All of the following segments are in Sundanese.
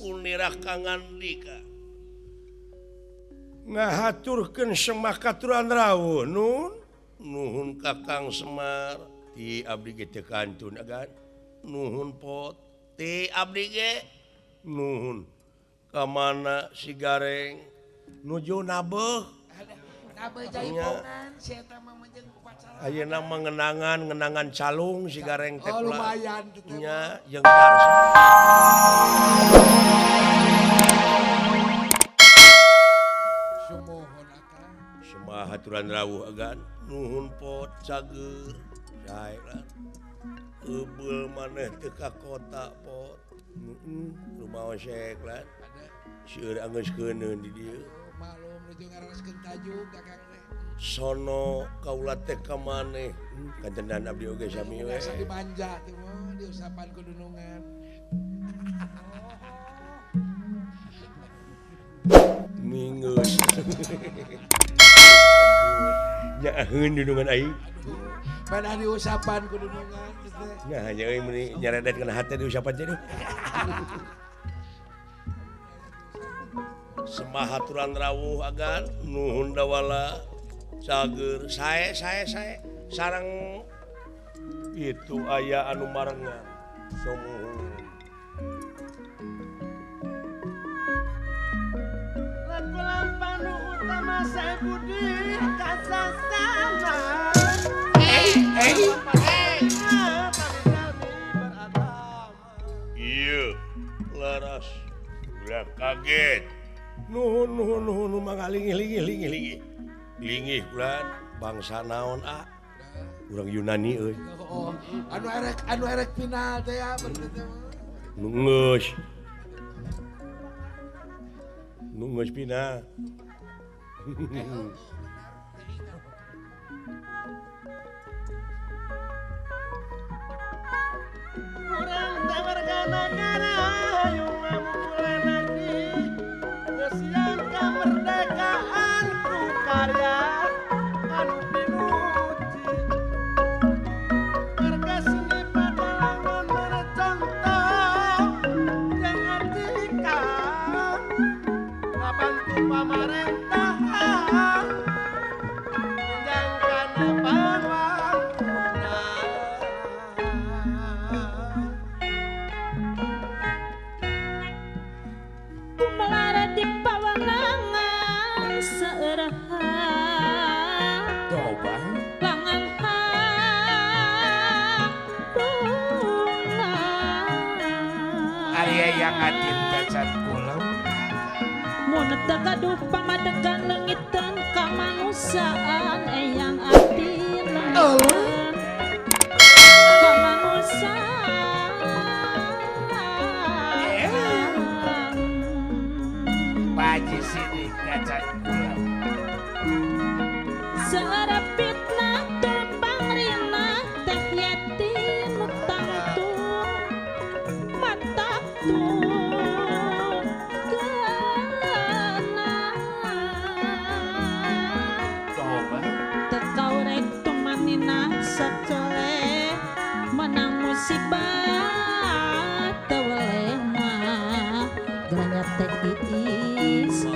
unirah kangandika ngahaturkeun semakaturan rawuh nuhun Kakang Semar ti abdi ge teu kantun agan nuhun pot ti abdi ge nuhun ka mana si Gareng nuju nabeuh jaipongan si eta mah menjeung upacara ayeuna mah ngenangan calung si Gareng teh lumayan nya jeung karsa sumuhun akang semua haturan rawuh agan nuhun pot cager sae lah eubel maneh teu ka kota pot rumaos sek lah seueur anggeus keuneun di dieu malum nuju ngaraskeun tajuk kakang teh sono kaula teh ka maneh kantenan abdi oge sami we biasa dimanja tuh diusapan ku dunungan mingeus nyaeun dunungan aing pada diusapan ku dunungan nah nya euy meuni nyaredet kana hate diusapan teh semahaturan rawuh agan nuhun dawala cager sae sareng itu aya anu marengan sumuhun Lakulan panu utama saya budi kasasana iya laras udah kaget nuhun mangalingih lingih bulan bangsa naon urang Yunani euy oh anu erek final teh ya berarti teh nungeus pina Urang teh warga negara ayo ngamulan lagi kesian kemerdekaan ku karya anu pinuji warga sini pada langon bercontoh yang etika ngabantu pamerintahan menjangkana pembangunan Kumalara di pawangangan seurahan coba langan aya yang ngadim cacat kula mun teu gaduh pamadegan leungiteun kamanusaan eyang abdi leungiteun kamanusaan Paji sini cacat kula searah fitnah tumpang rinah teh yatim tangtung mataktung coba tekau rek tumanina sacoleh menang musibah tewaleh mah geranya teh iis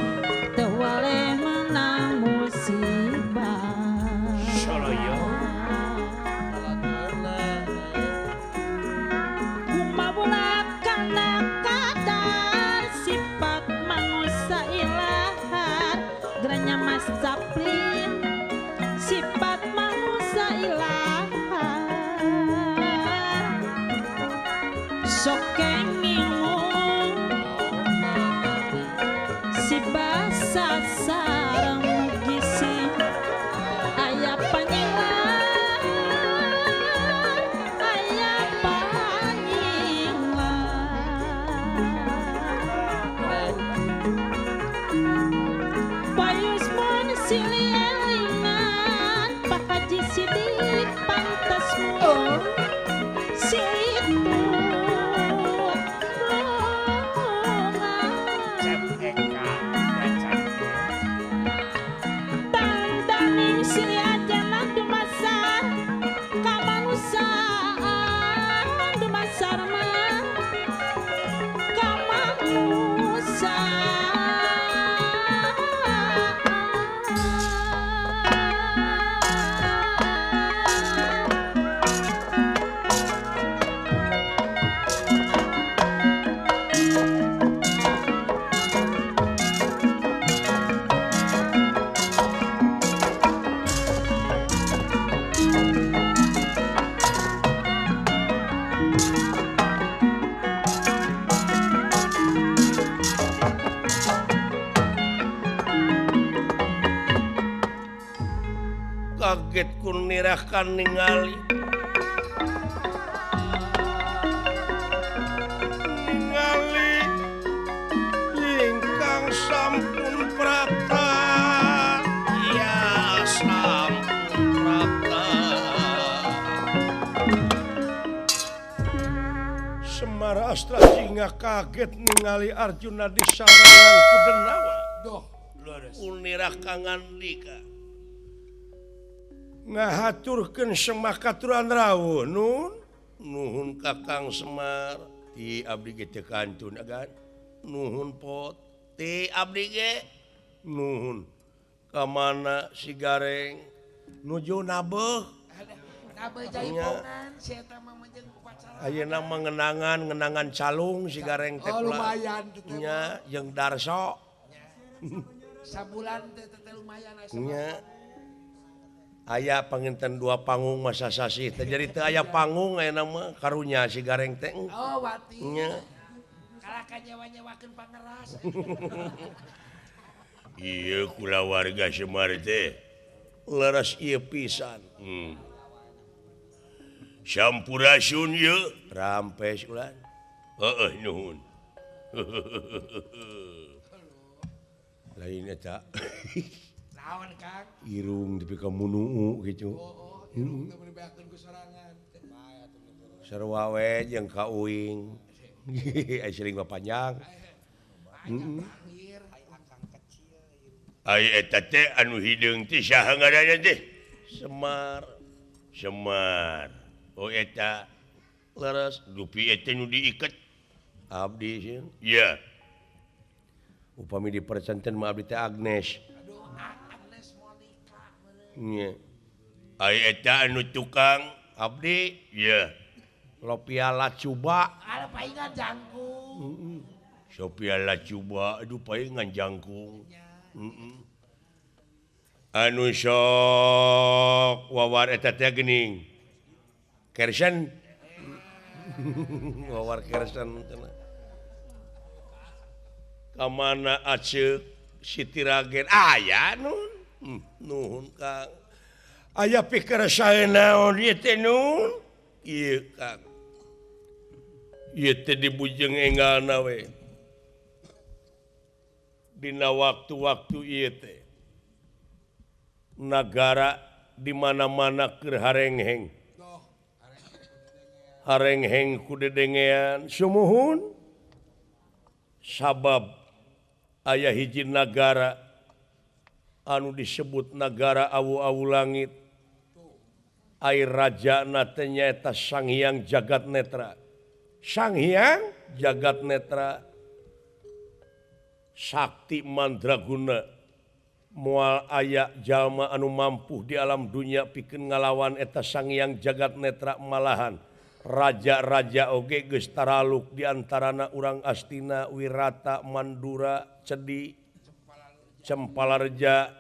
tewaleh menang musibah Soloyo kumabulak kana kadar sifat manusia ilahan geranya mas saplin sifat manusia ilahan soke mingung si basa sareng gisi aya panyilan aya panyilan payus mun silielingan Pak Haji Sidik pantas mun situ unirakan ningali ingkang sampun prata ya sampun prata Semar Astra Jingga kaget ningali Arjuna disarangan ku Denawa Doh, unirakan ngandika ngahaturkeun semakaturan rawuh nuhun Kakang Semar ti abdi ge teu kantun agan nuhun pot ti abdi ge nuhun ka mana si Gareng nuju nabeuh nabeuh jaipongan si eta mah jeung upacara. ayeuna mah ngenangan calung si Gareng teh Oh lumayan teh. nya jeung Darso Sabulan teh lumayan nya aya panginten dua panggung masa sasih teh jadi teu aya panggung ayeuna mah karunya si Gareng teh Oh wati. nya Kalah ka nyawa-nyawakeun pangeras. iya kula warga Semar teh leres ieu pisan Sampurasun ye rampes ulan heeh nuhun lain eta Naon Kang? irung tapi kamu nuu gitu Oh, irung teh bebeakeun ku sorangan. sarua we jeung ka uing asring panjang ai eta teh anu hideung teh saha ngaranna teh Semar oh eta leres dupi eta nu diiket abdi sieun iya upami dipercanten mah abdi teh Agnes Aduh, Agnes Monica. nya ai eta anu tukang abdi iya Lopia Lacuba Ada paingan jangkung. Sophia Lacuba aduh paingan jangkung anu sok wawar eta teh geuning Kersen wawar Kersen kamana aceuk Siti Ragen aya nuhun Kang aya pikir sae naon ieu teh nun ieu Kang ieu teh dibujeng enggalna we dina waktu-waktu ieu teh nagara di mana-mana keur harengheng ku dedengean sumuhun sabab aya hiji nagara anu disebut nagara awu-awu langit air rajana teh nyaeta Sang Hyang Jagatnetra Sang Hyang Jagatnetra sakti mandraguna moal aya jalma anu mampu di alam dunia pikeun ngalawan eta Sang Hyang Jagatnetra malahan raja-raja oge geus taraluk di antarana urang Astina, Wirata, Mandura, Cedi, Cempalareja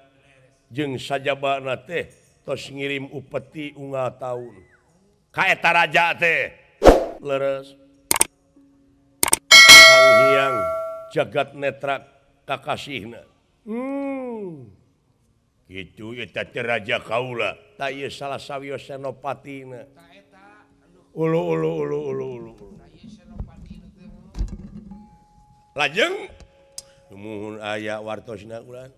jeung sajabana teh tos ngirim upeti unggal taun. Ka eta raja teh leres Sang Hyang Jagatnetra kakasihna. Kitu eta teh raja kaula, ta ieu salah sawios senopatina. Ulu. Lajeng muhun aya wartosna ulan.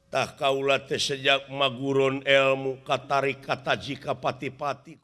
Tah kaula teh sejak maguron ilmu katarik kataji ka pati-pati